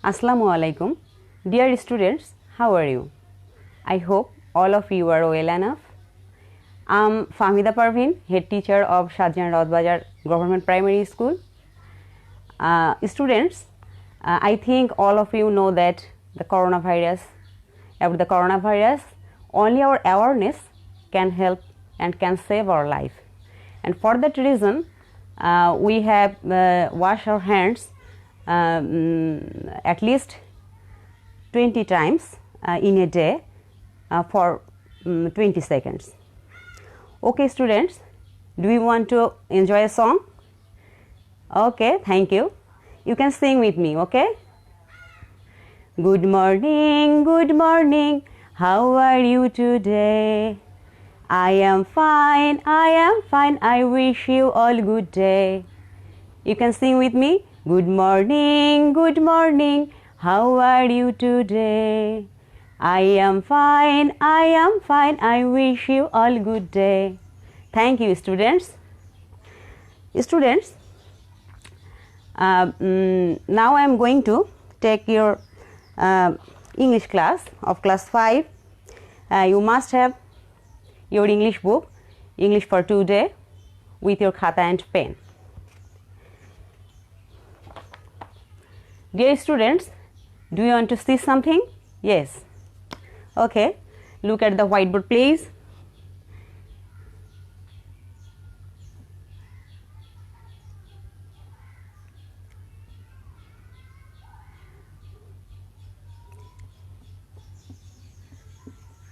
Assalamu alaikum. Dear students, how are you? I hope all of you are well enough. I'm Fahmida Parveen, head teacher of Shahjahan Rautbajar Government Primary School. Students, I think all of you know that about the coronavirus, only our awareness can help and can save our life. And for that reason, we have washed our hands at least 20 times in a day for 20 seconds. Okay, students, do you want to enjoy a song? Okay, thank you. You can sing with me, okay? Good morning, how are you today? I am fine, I wish you all good day. You can sing with me. Good morning, how are you today? I am fine, I wish you all good day. Thank you, students. Students, now I am going to take your English class of class 5. You must have your English book, English for Today, with your khata and pen. Dear students, do you want to see something? Yes. Okay, look at the whiteboard, please.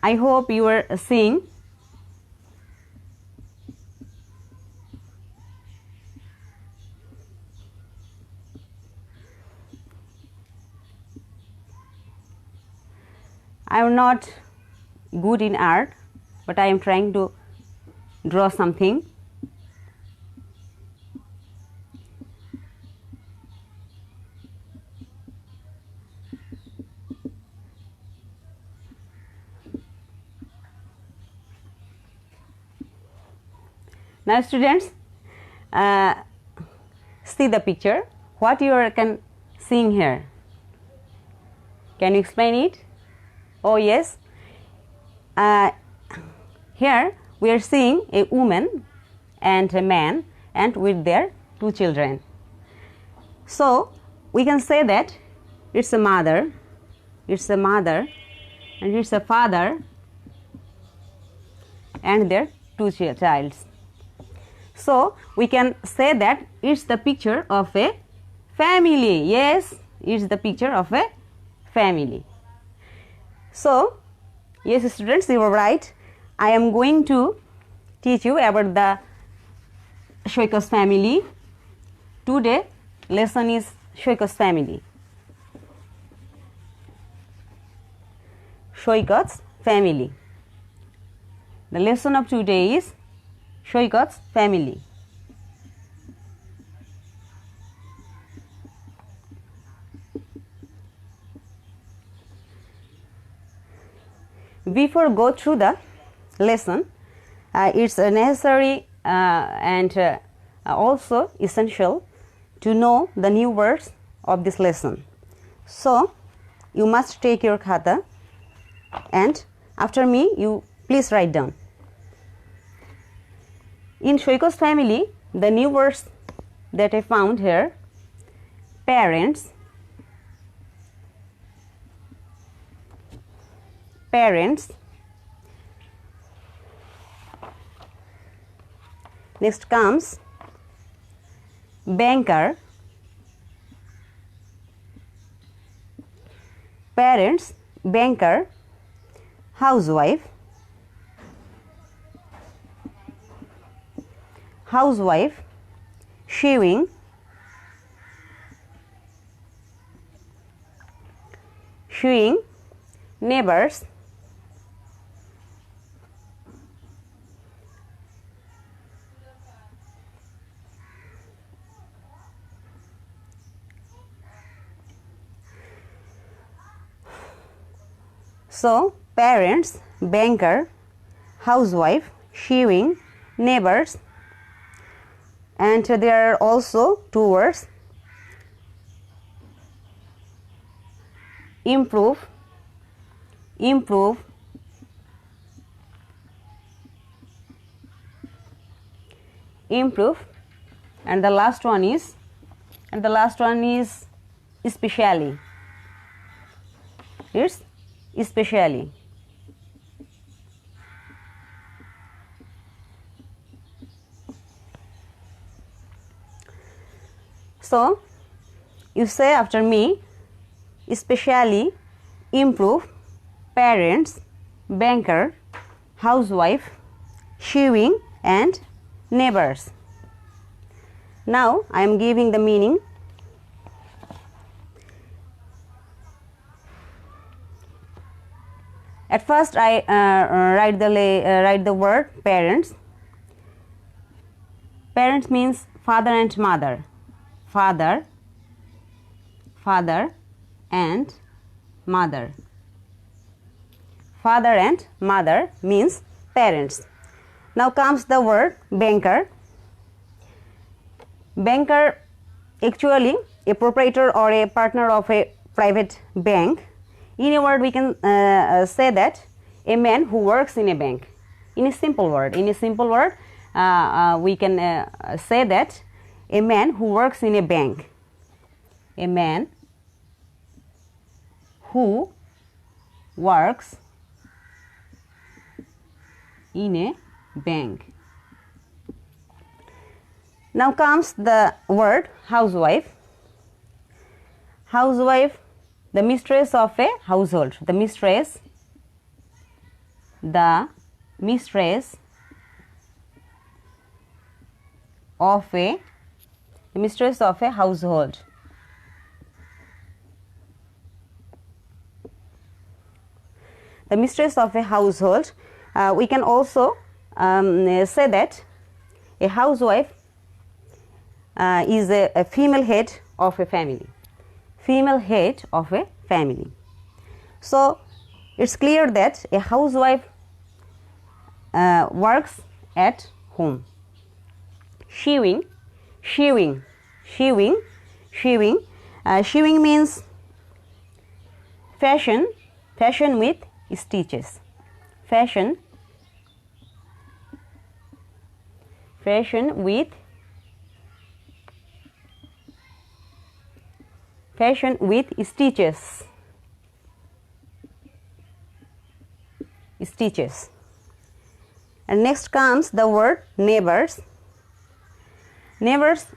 I hope you are seeing. I am not good in art, but I am trying to draw something. Now, students, see the picture. What you are seeing here? Can you explain it? Oh yes, here we are seeing a woman and a man and with their 2 children. So we can say that it's a mother, and it's a father and their 2 children. So we can say that it's the picture of a family. Yes, it's the picture of a family. So, yes, students, you are right. I am going to teach you about the Saikat's family. Today, lesson is Saikat's family. Saikat's family. The lesson of today is Saikat's family. Before go through the lesson, it's necessary and also essential to know the new words of this lesson. So, you must take your khata and after me, you please write down. In Saikat's family, the new words that I found here: parents, next comes banker, parents, banker, housewife, sewing, neighbors, so parents, banker, housewife, sewing, neighbors, and there are also 2 words improve, improve, improve, and the last one is especially. It's especially. So you say after me, especially, improve, parents, banker, housewife, sewing, and neighbors. Now I am giving the meaning. At first I write the word parents. Parents means father and mother. Father and mother. Father and mother means parents. Now comes the word banker. Banker, actually a proprietor or a partner of a private bank. In a word we can say that a man who works in a bank. In a simple word we can say that a man who works in a bank. A man who works in a bank. Now comes the word housewife. Housewife, the mistress of a household. The mistress of a household. The mistress of a household. We can also say that a housewife is a female head of a family. Female head of a family. So it's clear that a housewife works at home. Sewing means fashion with stitches. Fashion with stitches. And next comes the word neighbors. Neighbors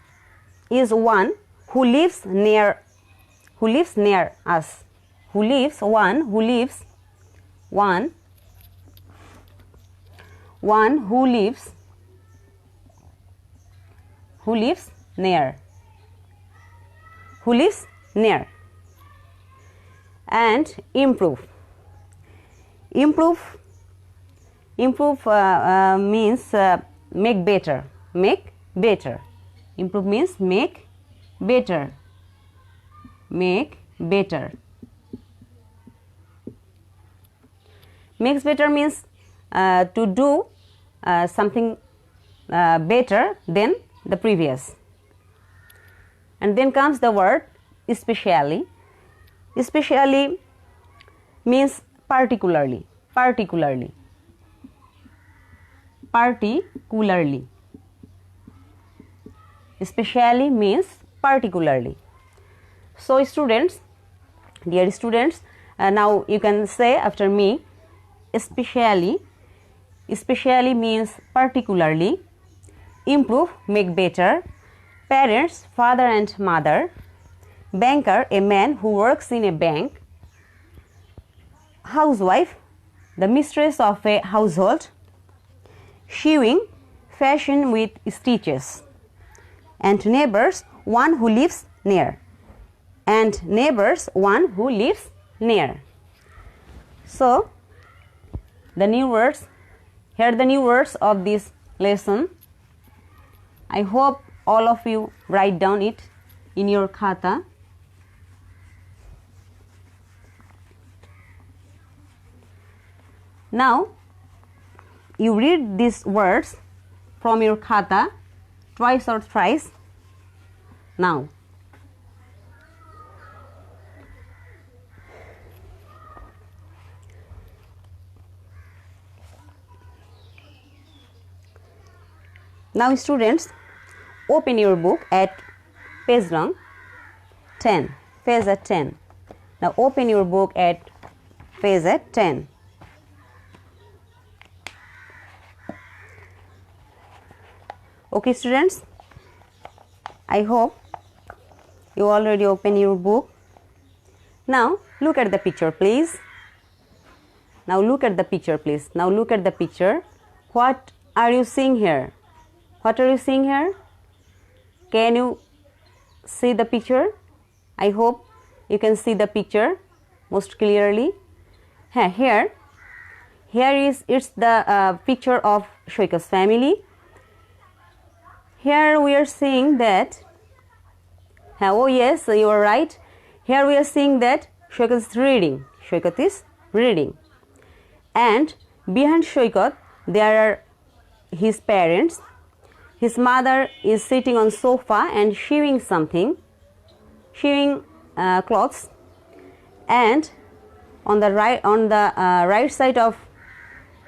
is one who lives near us. Who lives near. And improve means make better. Improve means make better. Makes better means to do something better than the previous. And then comes the word especially. Especially means particularly. Especially means particularly. So students, dear students, now you can say after me, especially means particularly, improve, make better, parents, father and mother, banker, a man who works in a bank, housewife, the mistress of a household, sewing, fashion with stitches, and neighbors, one who lives near. So the new words, here are the new words of this lesson. I hope all of you write down it in your khata. Now you read these words from your khata twice or thrice. Now Now students, open your book at page number 10. Page at 10. Now open your book at page at 10. Okay students, I hope you already open your book. Now look at the picture please. Now look at the picture please. Now look at the picture. What are you seeing here? What are you seeing here? Can you see the picture? I hope you can see the picture most clearly. Here it's the picture of Saikat's family. Here we are seeing that, oh yes, you are right. Here we are seeing that Saikat is reading. Saikat is reading. And behind Saikat there are his parents. His mother is sitting on sofa and sewing something, sewing clothes. And on the right side of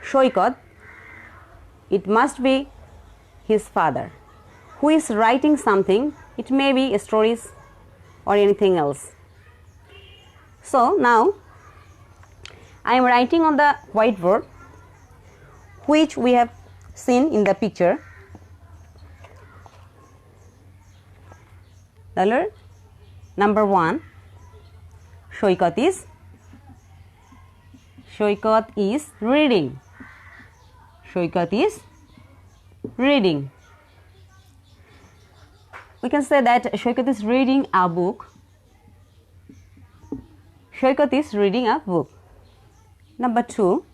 Saikat, it must be his father, who is writing something. It may be stories or anything else. So now I am writing on the whiteboard, which we have seen in the picture. Number 1, Saikat is reading. Saikat is reading. We can say that Saikat is reading a book. Saikat is reading a book. Number 2,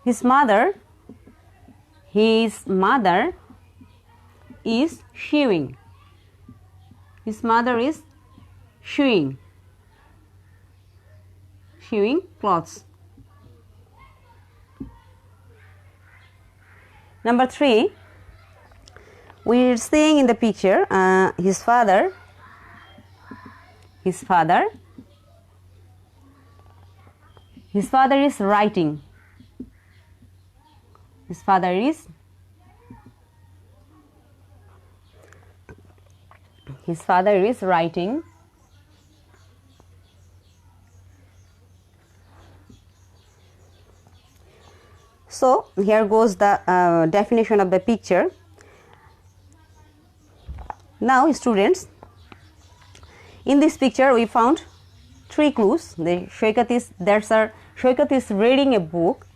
his mother is sewing. His mother is sewing clothes. Number 3, we are seeing in the picture his father is writing. His father is writing. So here goes the definition of the picture. Now students, in this picture we found 3 clues. Saikat is reading a book.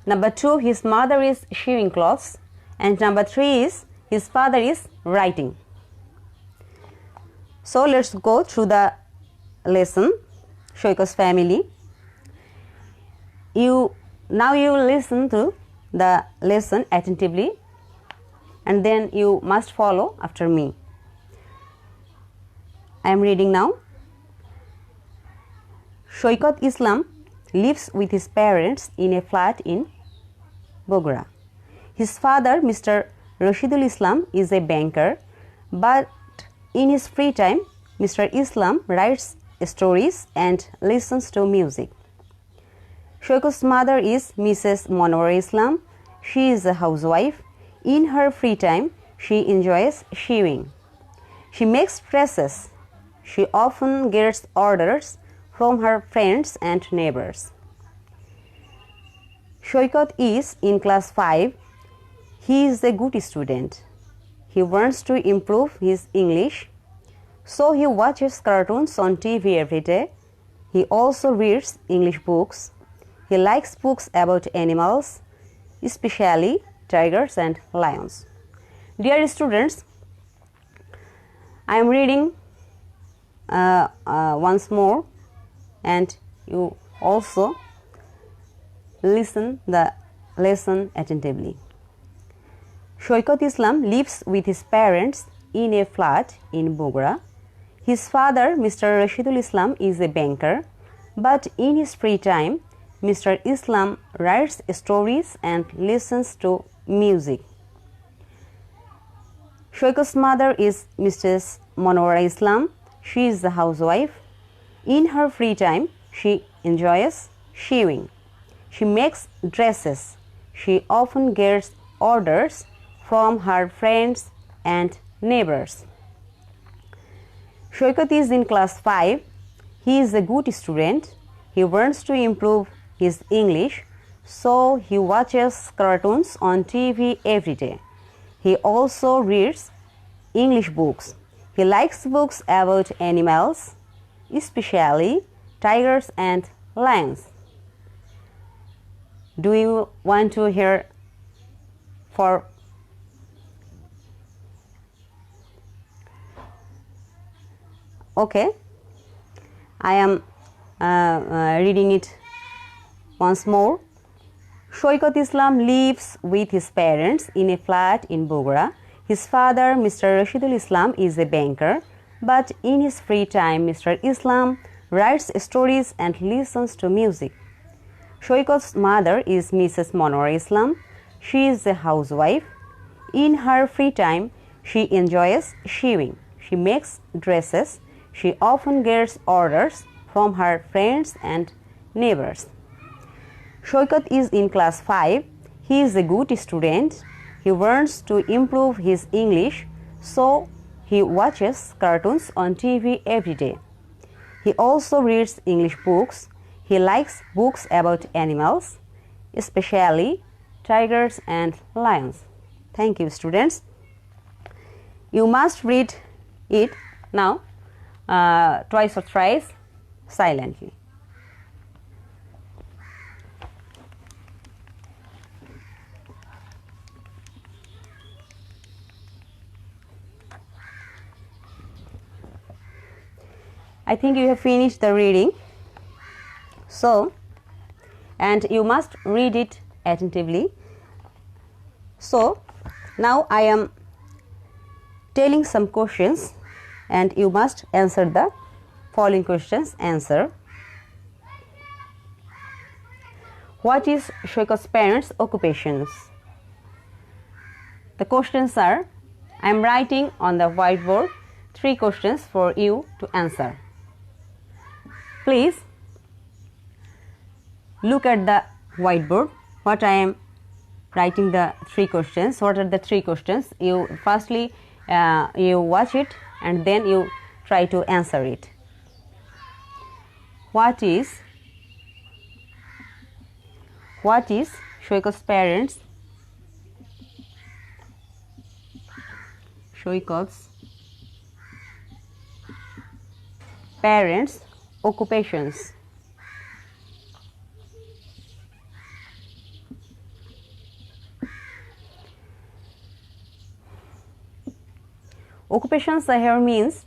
Number 2, his mother is sewing clothes. And number 3 is his father is writing. So let's go through the lesson, Saikat's family. Now you listen to the lesson attentively, and then you must follow after me. I am reading now. Saikat Islam lives with his parents in a flat in Bogra. His father, Mr. Rashidul Islam, is a banker, but in his free time, Mr. Islam writes stories and listens to music. Saikat's mother is Mrs. Monwar Islam. She is a housewife. In her free time, she enjoys sewing. She makes dresses. She often gets orders from her friends and neighbors. Saikat is in class 5. He is a good student. He wants to improve his English, so he watches cartoons on TV every day. He also reads English books. He likes books about animals, especially tigers and lions. Dear students, I am reading once more, and you also listen the lesson attentively. Saikat Islam lives with his parents in a flat in Bogra. His father, Mr. Rashidul Islam, is a banker, but in his free time, Mr. Islam writes stories and listens to music. Saikat's mother is Mrs. Monwar Islam. She is a housewife. In her free time, she enjoys sewing. She makes dresses. She often gets orders from her friends and neighbors. Saikat is in class 5. He is a good student. He wants to improve his English, so he watches cartoons on TV every day. He also reads English books. He likes books about animals, especially tigers and lions. Do you want to hear for okay, I am reading it once more. Saikat Islam lives with his parents in a flat in Bogra. His father, Mr. Rashidul Islam, is a banker, but in his free time, Mr. Islam writes stories and listens to music. Saikat's mother is Mrs. Monor Islam. She is a housewife. In her free time, she enjoys sewing. She makes dresses. She often gets orders from her friends and neighbors. Saikat is in class 5. He is a good student. He wants to improve his English, so he watches cartoons on TV every day. He also reads English books. He likes books about animals, especially tigers and lions. Thank you, students. You must read it now twice or thrice silently. I think you have finished the reading. So, and you must read it attentively. So, now I am telling some questions and you must answer the following questions. Answer. What is Saikat's parents' occupations? The questions are, I am writing on the whiteboard 3 questions for you to answer. Please look at the whiteboard. What I am writing the 3 questions. What are the 3 questions? You firstly you watch it and then you try to answer it. What is Saikat's parents' occupations? Occupations here means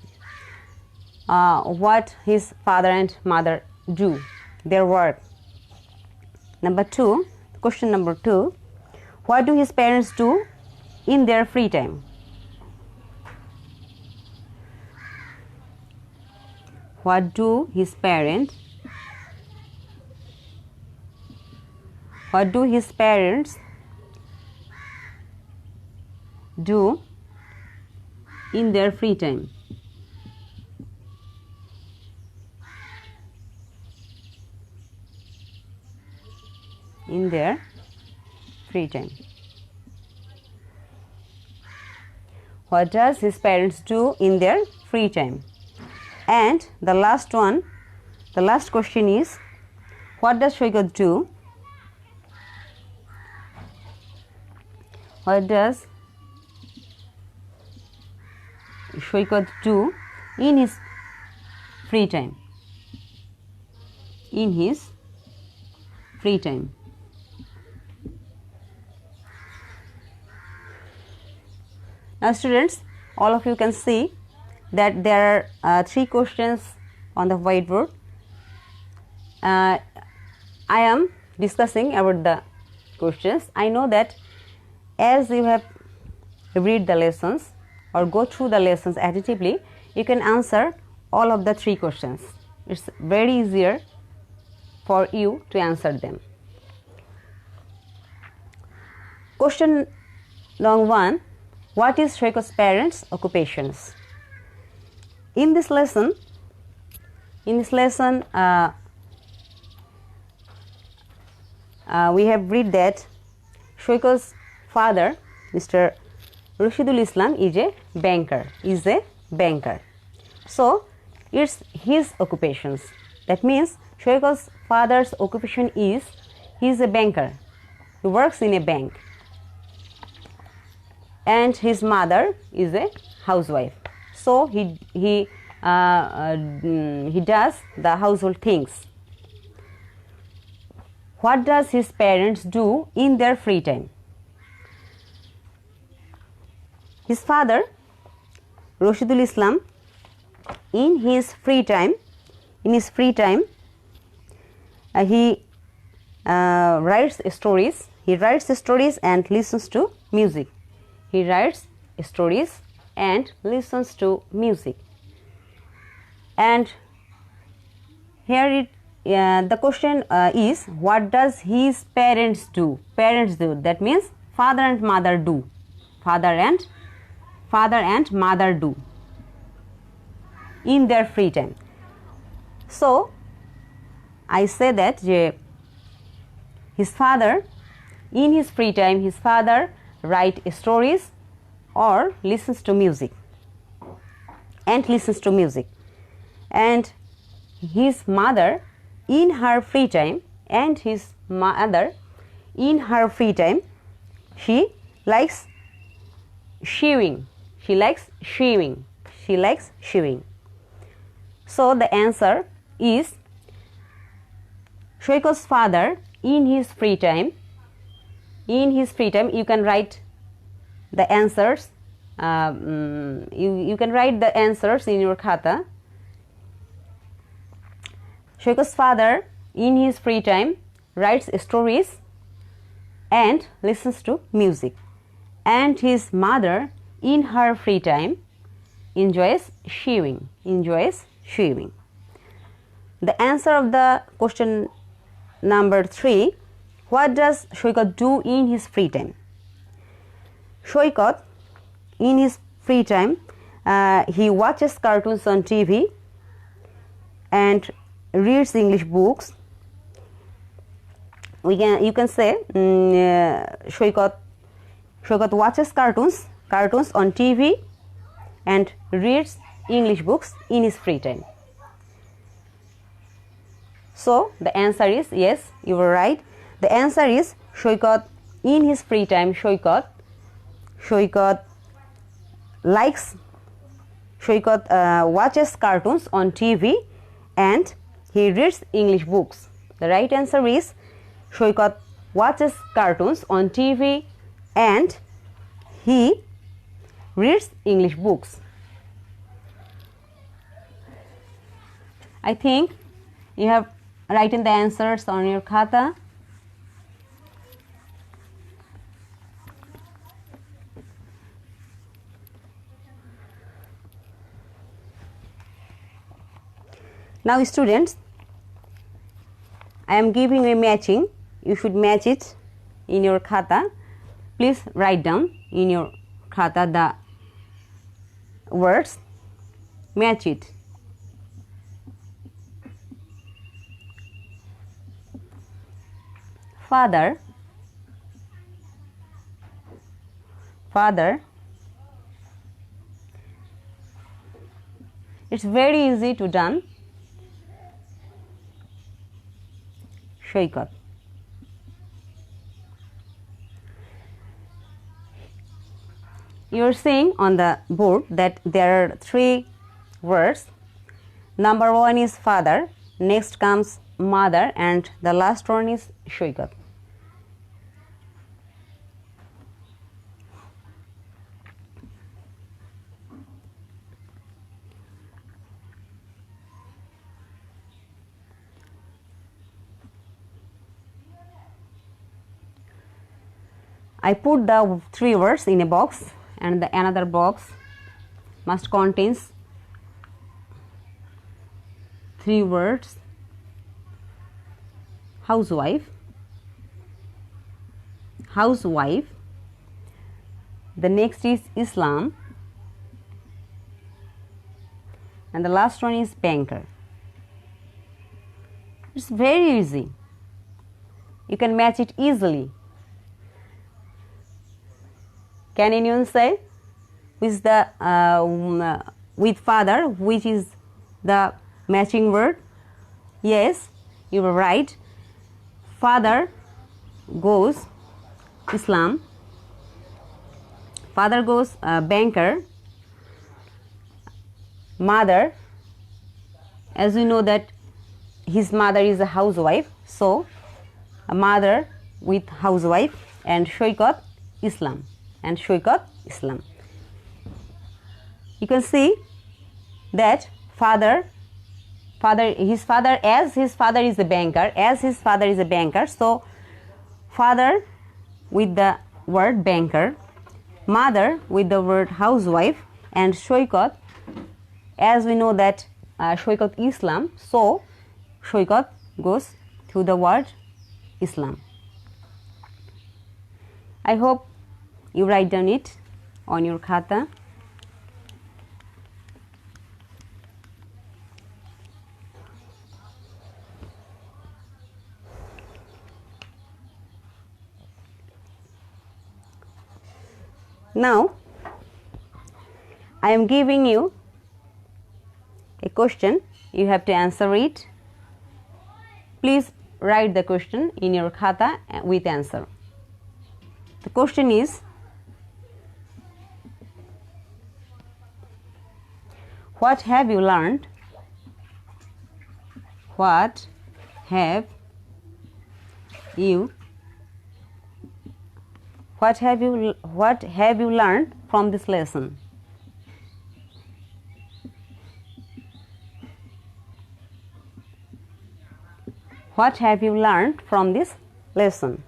what his father and mother do, their work. Number 2, question number 2, what do his parents do in their free time? What do his parents do in their free time? In their free time. What does his parents do in their free time? And the last one, the last question is, what does Saikat do? What does Saikat do in his free time? In his free time. Now students, all of you can see that there are 3 questions on the whiteboard. I am discussing about the questions. I know that as you have read the lessons or go through the lessons attentively, you can answer all of the 3 questions. It's very easier for you to answer them. Question number 1, what is Saikat's parents' occupations? In this lesson, we have read that Saikat's father, Mr. Rashidul Islam, is a banker. So it's his occupations. That means Shoikat's father's occupation is he is a banker. He works in a bank. And his mother is a housewife. So he does the household things. What does his parents do in their free time? His father, Rashidul Islam, in his free time, he writes stories. He writes stories and listens to music. He writes stories and listens to music. And here the question is, what does his parents do? That means father and mother do. Father and mother do in their free time. So I say that his father, in his free time, his father writes stories or listens to music. And his mother, in her free time, she likes sewing. So the answer is Shoikat's father, in his free time, you can write the answers. You can write the answers in your khata. Shoikat's father, in his free time, writes stories and listens to music. And his mother, in her free time, enjoys sewing. The answer of the question number 3, what does Shoikat do in his free time? Shoikat, in his free time, he watches cartoons on TV and reads English books. You can say Shoikat watches cartoons on TV and reads English books in his free time. So the answer is yes, you were right. The answer is Shoikat, in his free time, Shoikat watches cartoons on TV and he reads English books. The right answer is Shoikat watches cartoons on TV and he reads English books. I think you have written the answers on your khata. Now students, I am giving a matching. You should match it in your khata. Please write down in your khata the words. Match it. Father. It's very easy to done. Shoikat. You are seeing on the board that there are 3 words. Number 1 is father, next comes mother, and the last one is Shoikat. I put the 3 words in a box, and the another box must contains 3 words. Housewife. The next is Islam, and the last one is banker. It's very easy. You can match it easily. Can anyone say with the with father, which is the matching word? Yes, you were right. Father goes Islam. Father goes banker. Mother, as we know that his mother is a housewife, so a mother with housewife, and Saikat Islam, and Saikat Islam. You can see that his father is a banker, so father with the word banker, mother with the word housewife, and Saikat, as we know that Saikat Islam, so Saikat goes to the word Islam. I hope you write down it on your khata. Now, I am giving you a question. You have to answer it. Please write the question in your khata with answer. The question is, what have you learned? What have you learned from this lesson? What have you learned from this lesson?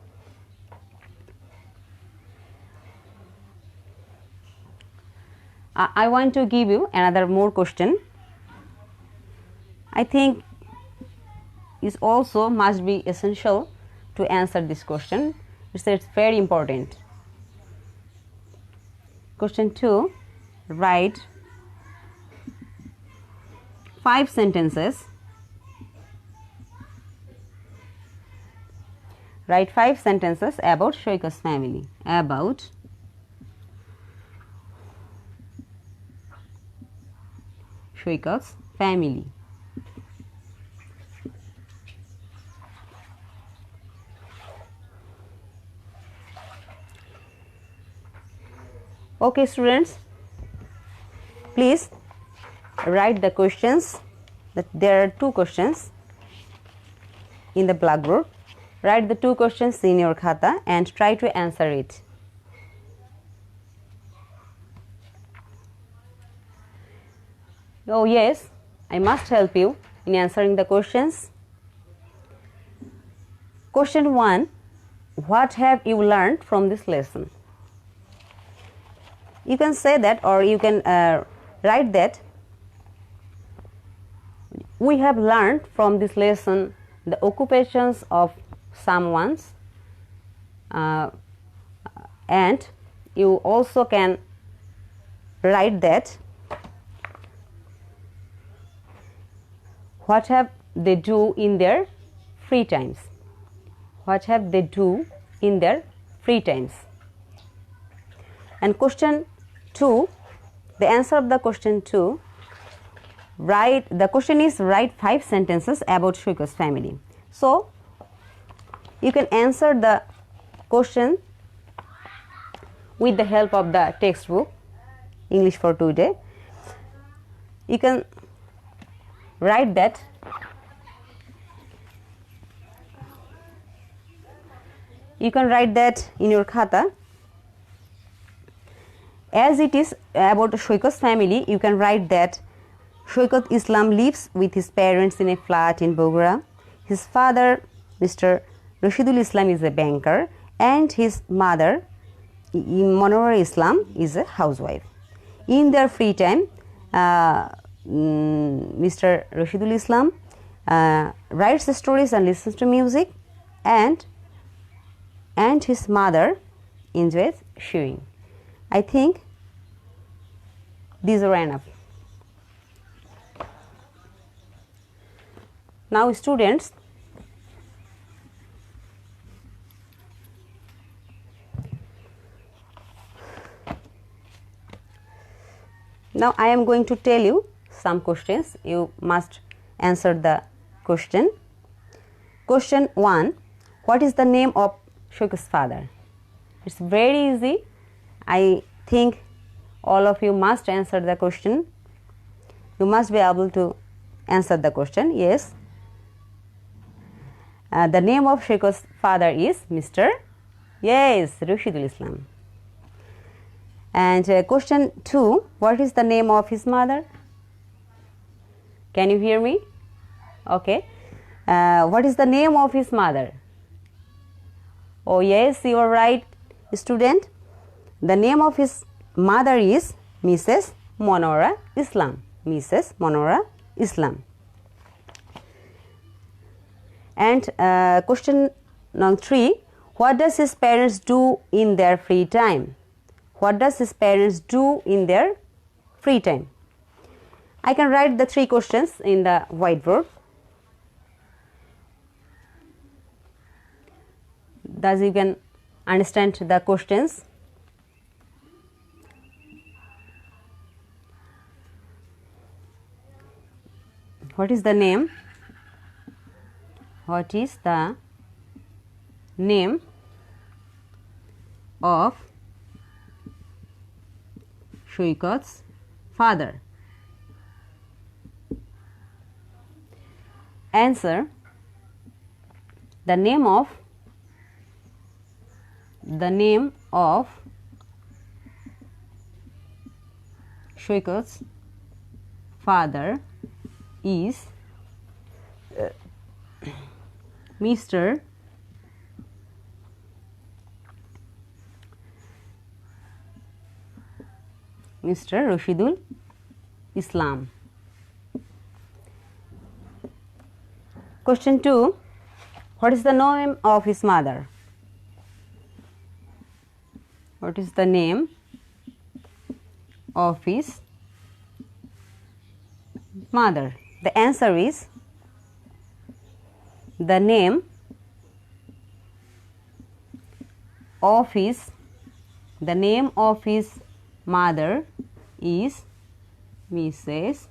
I want to give you another more question. I think it also must be essential to answer this question. It's very important. Question 2. Write 5 sentences. Write 5 sentences about Saikat's family. About Saikat's family. Okay, students, please write the questions. There are 2 questions in the blackboard. Write the 2 questions in your khata and try to answer it. Oh yes, I must help you in answering the questions. Question 1. What have you learned from this lesson? You can say that, or you can write that. We have learned from this lesson the occupations of someone's, and you also can write that what have they do in their free times. What have they do in their free times? And question 2, the answer of the question 2, the question is write 5 sentences about Saikat's family. So you can answer the question with the help of the textbook English for Today. You can write that in your khata. As it is about Saikat's family, you can write that Saikat Islam lives with his parents in a flat in Bogora. His father, Mr. Rashidul Islam, is a banker, and his mother, Monora Islam, is a housewife. In their free time, Mr. Rashidul Islam writes stories and listens to music, and his mother enjoys sewing. I think these are enough. Now, students, Now I am going to tell you some questions. You must answer the question. Question 1. What is the name of Saikat's father? It's very easy. I think all of you must answer the question. You must be able to answer the question. Yes. The name of Saikat's father is Mr. Yes, Rashidul Islam. And question 2. What is the name of his mother? Can you hear me? Okay. What is the name of his mother? Oh yes, you are right, student. The name of his mother is Mrs. Monora Islam. Mrs. Monora Islam. And question number 3. What does his parents do in their free time? What does his parents do in their free time? I can write the 3 questions in the whiteboard. Thus you can understand the questions. What is the name? What is the name of Saikat's father? Answer. The name of Saikat's father is Mr. Rashidul Islam. Question 2. What is the name of his mother? What is the name of his mother? The answer is the name of his mother is Mrs.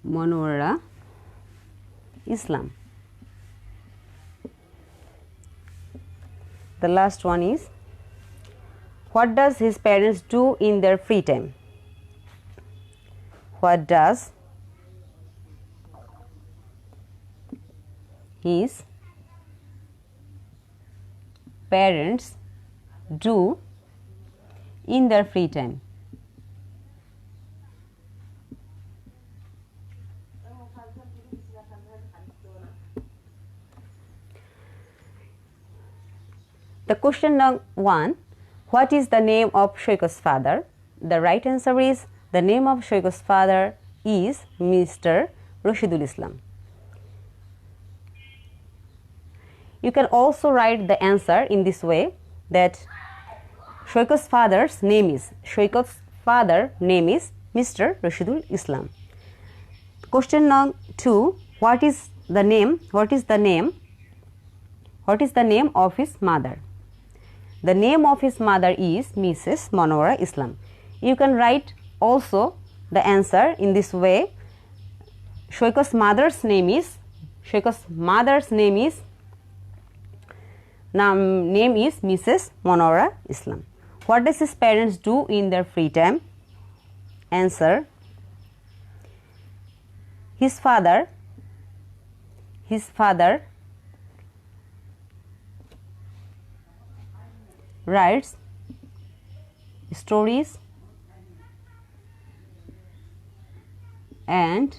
Monora Islam. The last one is, what does his parents do in their free time? What does his parents do in their free time? The question number 1. What is the name of Saikat's father? The right answer is the name of Saikat's father is Mr. Rashidul Islam. You can also write the answer in this way, that Saikat's father's name is Mr. Rashidul Islam. Question number 2. What is the name of his mother? The name of his mother is Mrs. Monora Islam. You can write also the answer in this way. Saikat's mother's name is Mrs. Monora Islam. What does his parents do in their free time? Answer. His father writes stories and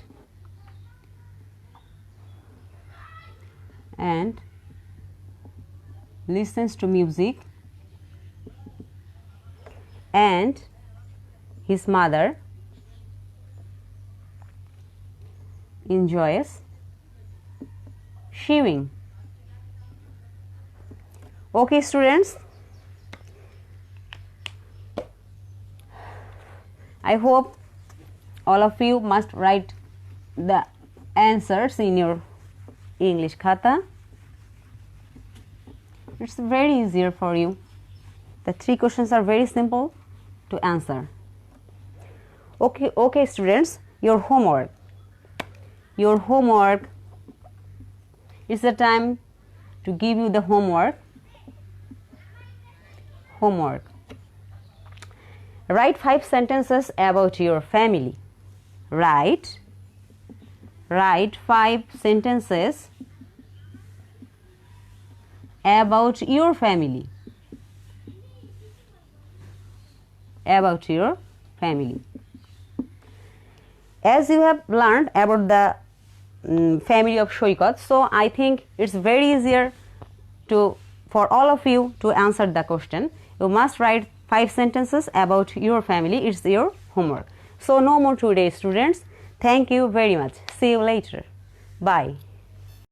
listens to music, and his mother enjoys sewing. Okay, students, I hope all of you must write the answers in your English khata. It's very easier for you. The 3 questions are very simple to answer. Okay, students, your homework. Your homework. It's the time to give you the homework. Homework. Write 5 sentences about your family. Write 5 sentences about your family. About your family. As you have learned about the family of Saikat, so I think it's very easier for all of you to answer the question. You must write 5 sentences about your family. It's your homework. So no more today, students. Thank you very much. See you later. Bye.